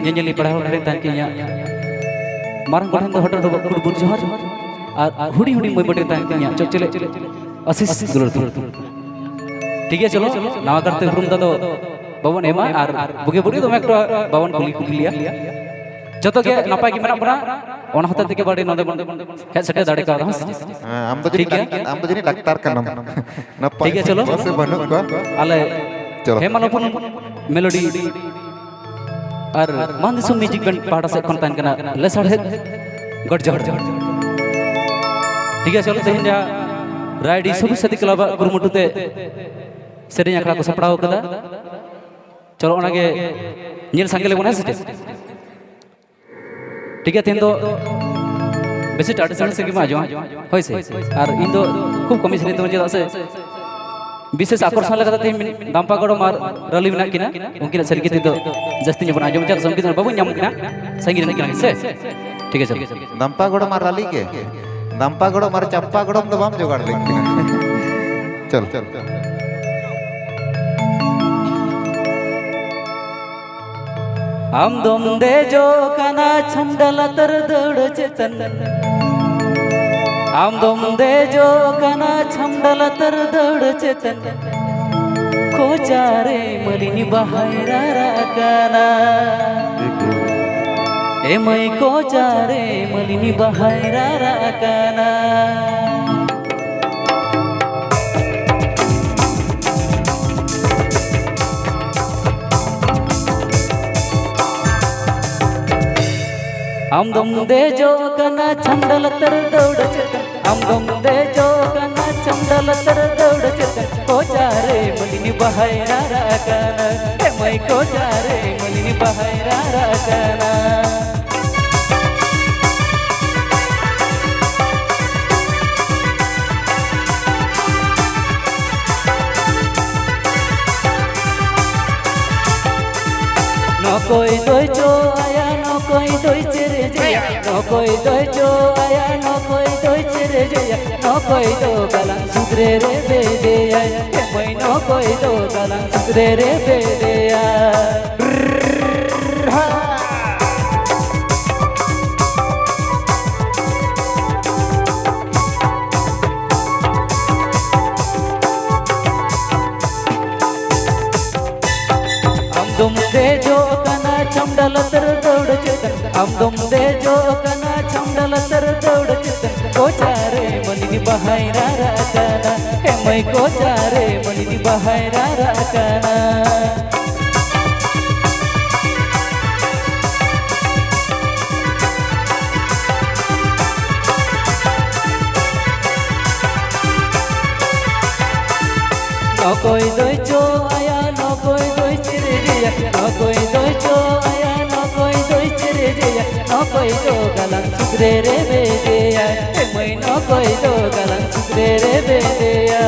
nyeli padahal keren tan kinya marang kodan do hotel do kur johar আর হুড়ি হুড়ি মই বটে tan kinya চলে আশিস দুলর ঠিক আছে চলো নাওয়া করতে হুরুম দা তো বাবন এমা আর বুগে বুড়ি তো একটা বাবন কুলিয়া যত গে নাপাই কি মেনা বনা ona hota থেকে বাড়ি নদে হে সেটা দাড়ে কা রহস am to jini daktar kanam napai ঠিক আছে চলো se banuk ko ale হে মানপুন মেলোডি আর মানদিসু মিউজিক ব্যান্ড পাড়া সে কোন তান কানা লেসাড় হে গট জড় ঠিক আছে চলো তেহিন যা রাইডি সবি সাথী ক্লাব গুরুমুটুতে সেরিং আখড়া কো সাপড়াও কদা চলো ওনাকে ᱧᱮᱞ ᱥᱟᱸᱜᱮ ᱞᱮᱵᱚᱱ ᱦᱮᱸ ᱥᱮ ठीक है तेन दो बेसे ट्रेडिशनल से मा जो होय से और इन दो खूब कमी से तो चेदा से विशेष आकर्षण लगा ते दाम्पा गड़ो मार रली मिना किना उनकिन सरी के तो जस्ती बना जो चल संगीत बाबू नाम किना संगीत किना से ठीक है चल दाम्पा गड़ो मार रली के दाम्पा गड़ो मार चप्पा गड़ो तो बाम जोगाड़ ले चल हम दोम दे जो कना छंडला तर दौड़ चेतन हम दोम दे जो कना छंडला तर दौड़ चेतन को चारे मलिनी बहायरा राकना ए मई को चारे मलिनी बहायरा राकना हम दम दे जो कना छंडल तर दौड़ चेतन हम दम दे जो कना छंडल तर दौड़ चेतन को चारे मलिनी बहायरा राकना हे मई को चारे मलिनी बहायरा राकना no कोई दोई जो आया no कोई दोई चेरे जया no कोई दोई जो आया no कोई दोई चेरे जया no कोई दो गलंग सुधरे रे बेदेया हे मई no कोई दो गलंग सुधरे रे बेदेया हम दे जो कना छमडल तर दौड़ चेतन हम दम दे जो कना छमडल तर दौड़ चेतन को चारे मलिनी बहायरा राकना हे मई को चारे मलिनी बहायरा राकना no कोई दोई जो आया no कोई दोई चिरे जया no कोई दोई जो आया no कोई दोई चिरे जया no कोई दो गलंग सुधरे रे बेदेया हे मई no कोई दो गलंग सुधरे रे बेदेया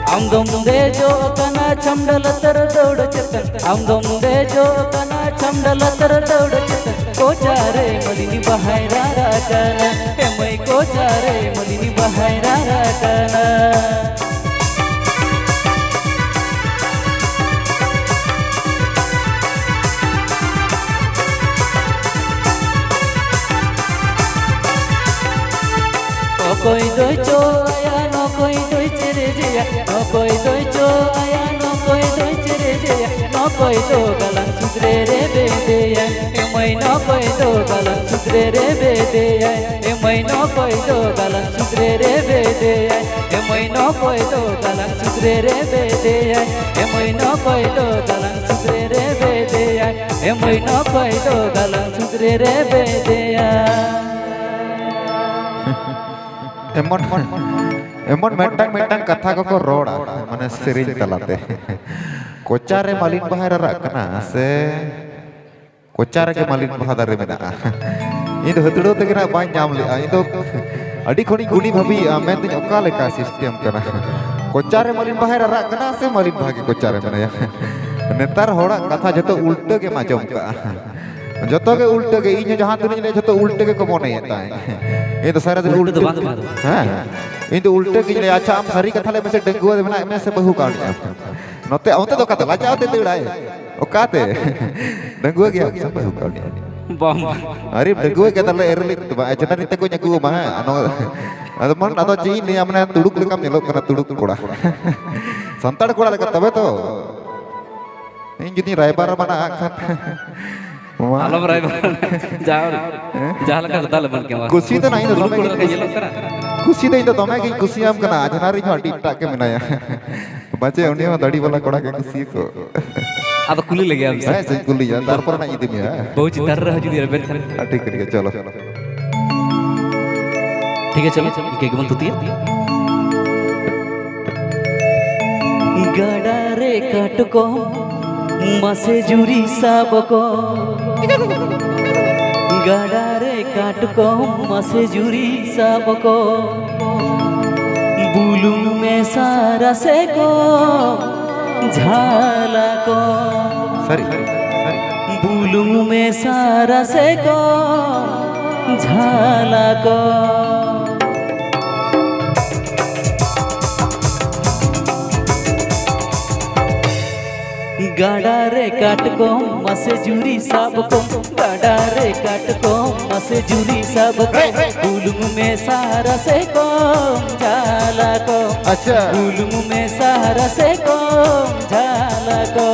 हम दम दे जो कना छमडल तर दौड़ चेतन हम दम दे जो कना छमडल तर दौड़ चेतन को चारे मलिनी बहायरा राकना हे मई को चारे मलिनी बहायरा राकना कोई दोई जो आया no कोई दोई चेरे जया no कोई दोई जो आया no कोई दोई चेरे जया no कोई दो गलंग सुधरे रे बेदेया हे मई no कोई दो गलंग सुधरे रे बेदेया हे मई no कोई दो गलंग सुधरे रे बेदेया हे मई no कोई दो गलंग सुधरे रे बेदेया हे मई no कोई दो गलंग सुधरे रे बेदेया हे मई no कोई दो गलंग सुधरे रे बेदेया एमन एमन मेंटang कथा को रोड़ा माने सेरिंग तलाते कोचारे मालिन बहायरा राकना से कोचारे के मालिन बहादारे मेना इन हतड़ो तगना बाय नाम ले इन दो अडी खोनी गुनी भाभी मैं तो ओका लेका सिस्टम कना कोचारे मालिन बहायरा राकना से मालिन भागे कोचारे मेना नेतार होड़ा कथा जतो उल्टे के माजम का जतो के उल्टे के इन जहां दिन ले जतो उल्टे के को मोने येता है ये तो सारा दिन उल्टे हां इन तो उल्टे के ले अच्छा हम सारी कथा ले में से डंगुआ बना में से बहु काट नोते औते तो कतला जाते तेड़ाए ओ काते डंगुआ गया सब बहु काट बम अरे डंगुआ के तले एरली अजना निते को नगु मा अनो अद मन अदो ची ने हमने तुडुक लेकम नेलो कना तुडुक कोड़ा संताड़ कोड़ा लेका तबे तो इन जुनी रायबार बना आखन आलम रायबार जाओ जहां लगा दल बन के कुसी तो नहीं तो तुडुक कोड़ा के येलो करा कुसी दे तो तमे की कुसी आम कना अजनारी जो टिटा के मिनाया बचे उनी में दड़ी वाला कोड़ा के कुसी को अब कुली लगे अब है से कुली जा तार पर ना इदी में बहुत चितर रह जुदी रबेन ठीक है चलो ठीक है चलो के गमन तुती गाड़ा रे काट को मसे जुरी सब को गाड़ा रे काट को मसे जुरी सब को बुलुम में सारा से को झाला को सरी बुलुम में सारा से को झाला को गाड़ा रे काट को मसे जुरी सब को गाड़ा रे काट को मसे जुरी सब को बुलुम में सारा से को झाला को अच्छा बुलुम में सारा से को झाला को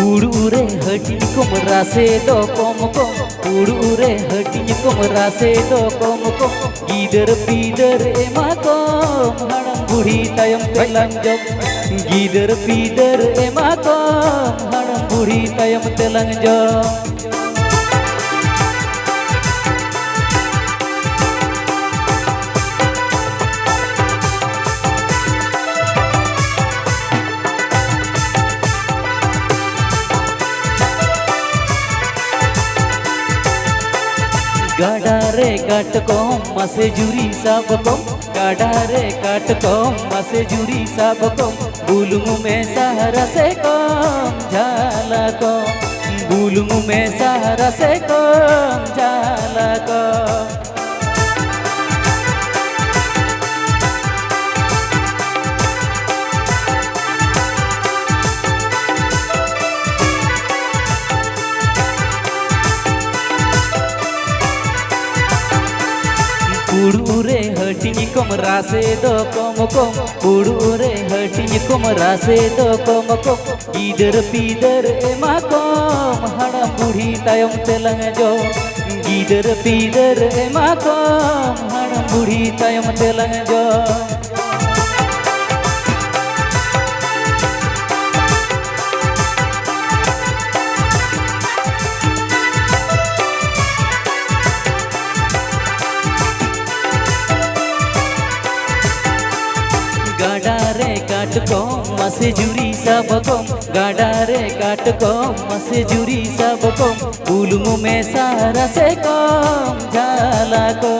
उड़ूरे हटिन कुमरा से दो कोम कोम उड़ूरे हटिन कुमरा से दो कोम कोम गीदर पीदर एमा कोम हड़म बुढ़ी तयम तेलंग जम गीदर पीदर एमा कोम हड़म बुढ़ी तयम तेलंग जम गाड़ा रे काट को मसे जुरी सब को गाड़ा रे काट को मसे जुरी सब को बुलुम में सहारा से को झाला को बुलुम में सहारा से को झाला को उड़ूरे हटिन कुमरा से दो कोम कोम उड़ूरे हटिन कुमरा से दो कोम कोम गीदर पीदर एमा कोम हड़म बुढ़ी तयम तेलंग जो गीदर पीदर एमा कोम हड़म बुढ़ी तयम तेलंग जो गाड़ा रे काट को मसे जुरी सब को गाड़ा रे काट को मसे जुरी सब को बुलुम में सारा से को झाला को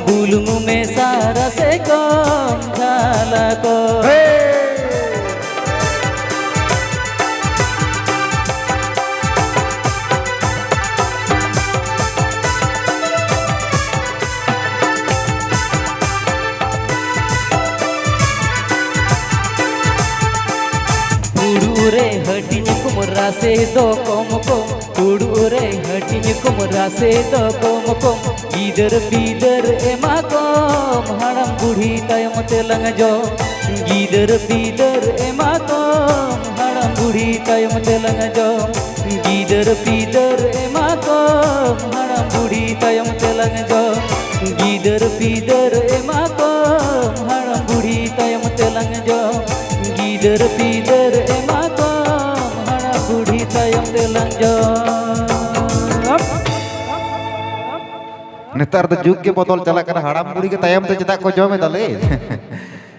बुलुम में सारा से को झाला को उड़ूरे हटिन कुमरा से दो कोम कोम उड़ूरे हटिन कुमरा से दो कोम कोम गीदर पीदर एमा कोम हड़म बुढ़ी तयम तेलंग जो गीदर पीदर एमा कोम हड़म बुढ़ी तयम तेलंग जो गीदर पीदर एमा कोम हड़म बुढ़ी तयम तेलंग जो गीदर पीदर एमा कोम हड़म बुढ़ी तयम तेलंग जो गीदर पीदर एमा कोम हड़ा बुढ़ी तयम तेलंग जो नेतार तो जुग के बदल चला कर हड़ाम बुढ़ी के तयम ते चेता को जमे दले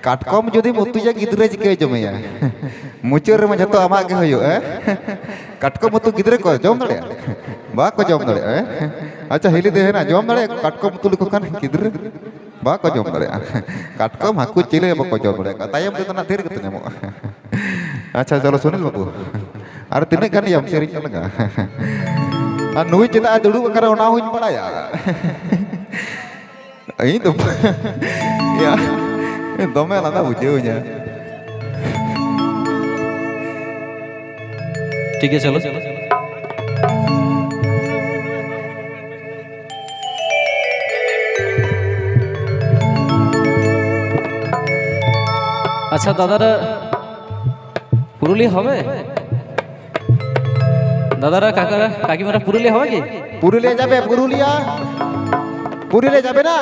काटकम जुदी मुतुजा गिदरे चिके जमेया मुचर में जतो आमा के होयो काटकम मुतु गिदरे को जम दड़े बाको जम दड़े अच्छा हिली दे ना जम दड़े काटकम तुल को कान किदर बाको जम दड़े काटकम हाकू चिले बाको जम दड़े तायम ते तना ढेर कते ᱧᱟᱢᱚᱜᱼᱟ अच्छा चलो सुनील बाबू और तीन गान यम सेरिंग लगा और नुई चेता दुड़ू कर ओना हुई बड़ाया इन तो या दमे लादा बुझेउ냐 ठीक है चलो अच्छा दादारा पुरुलिया হবে দাদারা কাকারা কাকিমারা পুরুলিয়া হবে কি পুরুলিয়া যাবে পুরুলিয়া যাবে না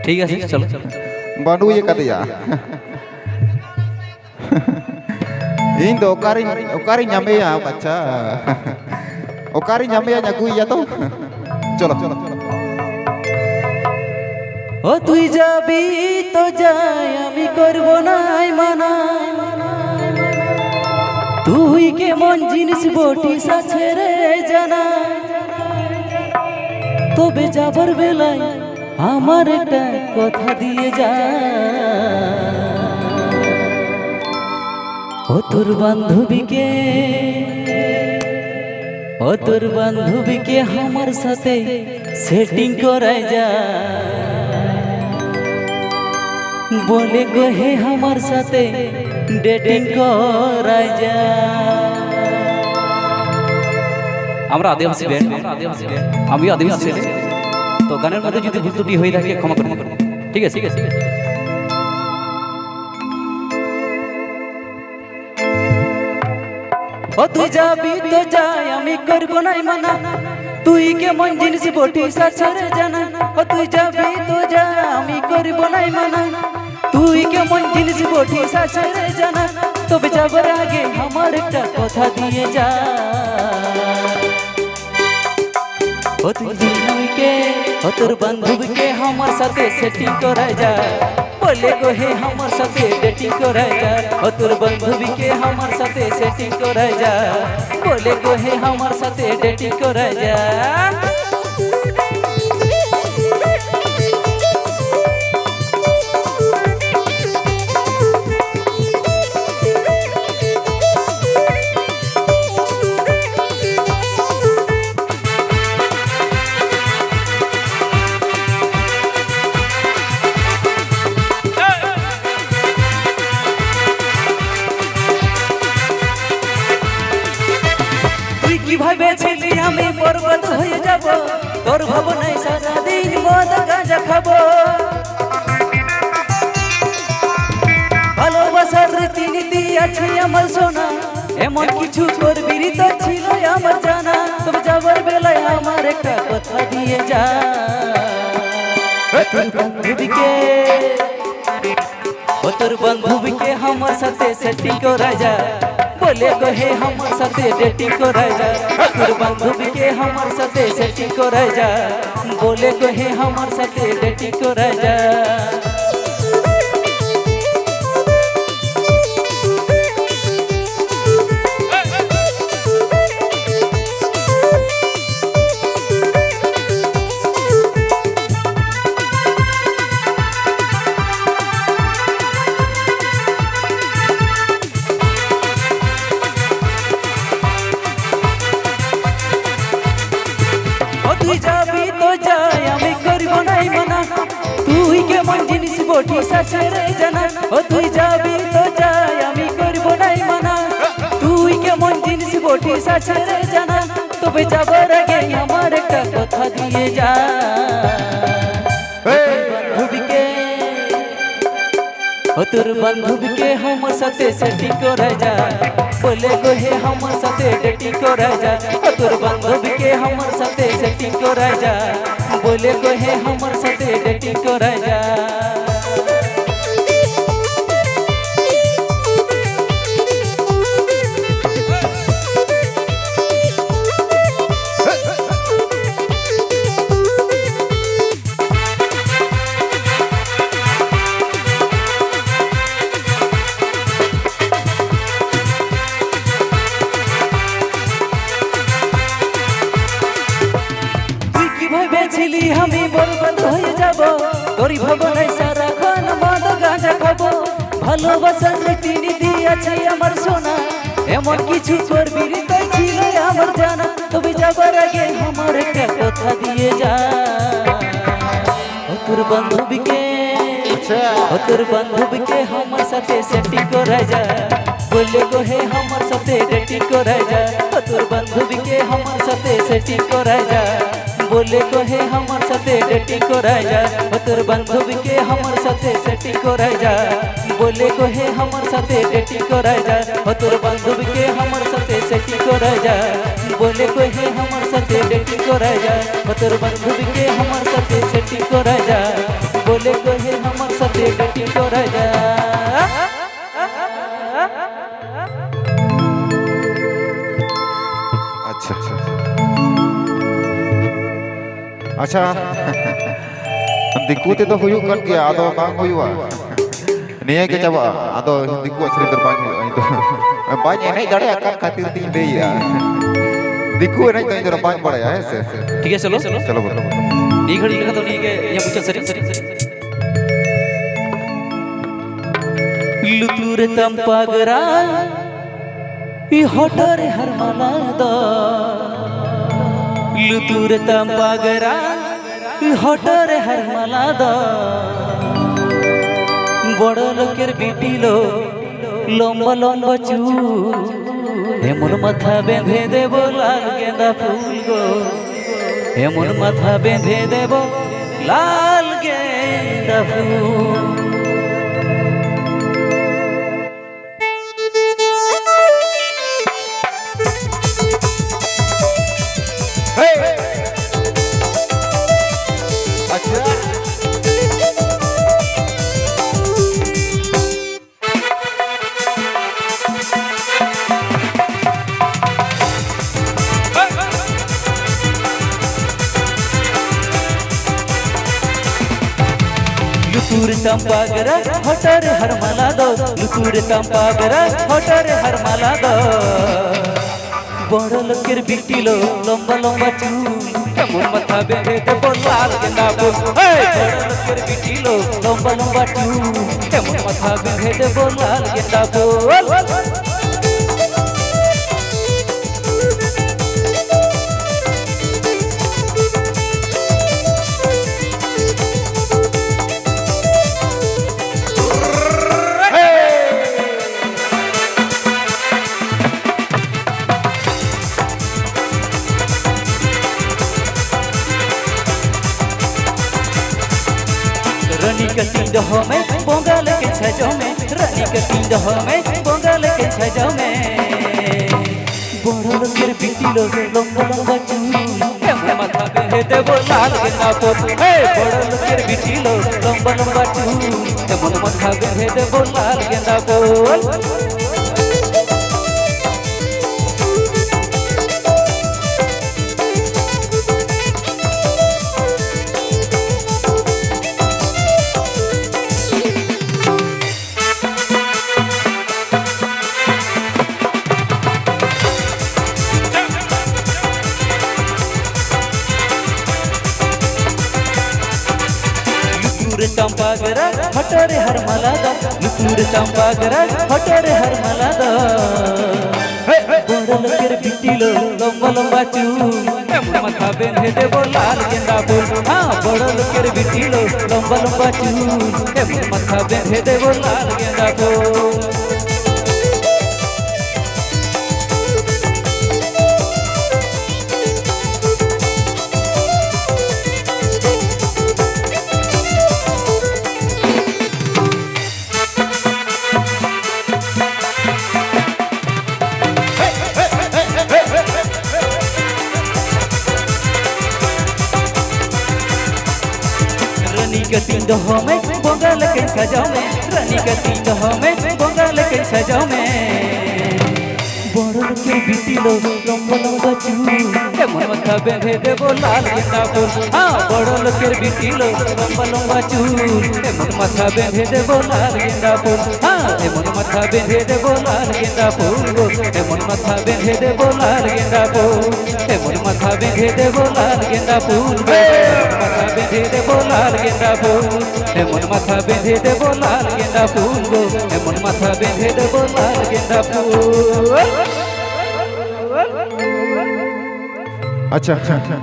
ঠিক আছে চলো বানু ये कर दिया इन दो ओकारी nyamea baca ओकारी nyamea nyaguiya तो चलो ও তুই যাবি তো যাই আমি করব না মানা তুই কেমন জিনিস বটিস আছে রে জানা তবে যাবার বেলায় আমার একটা কথা দিয়ে যা ও তোর বান্ধবীকে আমার সাথে সেটিং করায় যা बोले गो हे हमार साथे डेटिंग कराय जा আমরা আদিবাসী ব্যান্ড আমি আদিবাসী ছেলে তো গানের মধ্যে যদি ভুল ত্রুটি হয়ে থাকে ক্ষমা করুন ঠিক আছে ও তুই যাবি তো যাই আমি করব না মানা তুই কেমন জিনিস বটিস আছে রে জানা ও তুই যাবি তো যা আমি করব না মানা তুই কেমন জিনিস বটিস আছে রে জানা তবে যাবার আগে আমার একটা কথা দিয়ে যা ও তোর বান্ধবীকে আমার সাথে সেটিং করায় যা বলে গো হে আমার সাথে ডেটিং করায় যা ও তোর বান্ধবীকে আমার সাথে সেটিং করায় যা বলে গো হে আমার সাথে ডেটিং করায় যা ভেবেছিলি আমি বরবাদ হয়ে যাব তোর ভাবনায় সারাদিন মদ গাঁজা খাবো ভালোবাসার রীতিনীতি আছে আমার সোনা এমন কিছু করবি তো ছিল আমার জানা তবে যাবার বেলায় আমার একটা কথা দিয়ে যা তোর বান্ধবীকে আমার সাথে সেটিং করায় যা बोले गो हे हमार साथे डेटिंग कराय जा तोर बांधवी के हमार साथे सेटिंग कराय जा बोले गो हे हमार साथे डेटिंग कराय जा তুই যাবি তো যাই আমি করব নাই মানা তুই কেমন জিনিস বটিস আছে রে জানা ও তুই যাবি তো যাই আমি করব নাই মানা তুই কেমন জিনিস বটিস আছে রে জানা তবে যাবার আগে আমার একটা কথা দিয়ে যা তোর বান্ধবীকে আমার সাথে সেটিং করায় যা बोले गो हे हमार साथे डेटिंग कराय जा तोर बांधवीके हमार साथे सेटिंग कराय जा बोले गो हे हमार साथे डेटिंग कराय जा ভেবেছিলি আমি বরবাদ হয়ে যাব তোরই ভাবনায় সারাক্ষণ মদ গাঁজা খাবো ভালোবাসার রীতিনীতি আছে আমার সোনা এমন কিছু করবি তাই ছিল আমার জানা তবে যাবার আগে আমার একটা কথা দিয়ে যা ও তোর বান্ধবীকে ও তোর বান্ধবীকে আমার সাথে সেটিং করায় যা বলে কহে আমার সাথে ডেটিং করায় যা ও তোর বান্ধবীকে আমার সাথে সেটিং করায় যা বলে কহে আমার সাথে ডেটিং করায় যা ও তোর বান্ধবীকে আমার সাথে সেটিং করায় যা বলে কহে আমার সাথে ডেটিং করায় যা ও তোর বান্ধবীকে আমার সাথে সেটিং করায় যা বলে কহে আমার সাথে ডেটিং করায় যা ও তোর বান্ধবীকে আমার সাথে সেটিং করায় যা বলে কহে আমার সাথে ডেটিং করায় যা अच्छा अच्छा दिकू ते तो हुयु कर गया आदो बांग हुयुआ निये के चाबा आदो दिकू असली तर बांग हुयुआ तो बांग नहीं दड़े आकर खातिर तीन दे या दिकू नहीं तो इधर बांग पड़ा है ऐसे ठीक है चलो चलो बोलो ये घड़ी लगा तो नहीं के यहाँ पूछा सरी लुतुर तंपागरा ಈ ಹೊಟರೆ ಹರ್ಮಲಾದ ಲುತುರ ತಂಪಾಗರ ಈ ಹೊಟರೆ ಹರ್ಮಲಾದ বড় লোকের বিটিলো লম্বা লম্বা চুল এমন মাথা বেঁধে দেব লাল গেঁদা ফুল গো এমন মাথা বেঁধে দেব লাল গেঁদা ফুল लुतुर तंपागरा हटर हरमला दो लुतुर तंपागरा हटर हरमला दो बड़ लोकेर बिटिलो लम्बा लम्बा चूल एमन माथा बेঁধে দেব লাল গেঁদা ফুল বড় লোকের বিটিলো লম্বা লম্বা চুল এমন মাথা বেঁধে দেব লাল গেঁদা ফুল रानी के तीन में बंगाल के छजो में रानी के तीन में बंगाल के छजो में बड़ लोकेर बिटिलो लम्बा लम्बा चूल एमन माथा बेঁধে দেব লাল গেঁদা ফুল बड़ लोकेर बिटिलो लम्बा लम्बा चूल एमन माथा बेঁধে দেব লাল গেঁদা ফুল तंपागरा हटरे हरमलादा लुतुर तंपागरा हटरे हरमलादा बड़ लोकेर बिटिलो लम्बा लम्बा चूल एमन माथा बेঁধে দেব লাল গেঁদা ফুল हाँ बड़ लोकेर बिटिलो लम्बा लम्बा चूल एमन माथा बेঁধে দেব লাল গেঁদা ফুল रानी के तीन में बंगाल के सजाओ में रानी के तीन में बंगाल के सजाओ में बड़ লোকের বিটিল লম্বা লম্বা চুল এমন মাথা বেঁধে দেব লাল গেঁদা ফুল হ্যাঁ বড় লোকের বিটিল লম্বা লম্বা চুল এমন মাথা বেঁধে দেব লাল গেঁদা ফুল হ্যাঁ এমন মাথা বেঁধে দেব লাল গেঁদা ফুল এমন মাথা বেঁধে দেব লাল গেঁদা ফুল এমন মাথা বেঁধে দেব লাল গেঁদা ফুল মাথা বেঁধে দেব লাল গেঁদা ফুল এমন মাথা বেঁধে দেব লাল গেঁদা ফুল গো এমন মাথা বেঁধে দেব লাল গেঁদা ফুল अच्छा अच्छा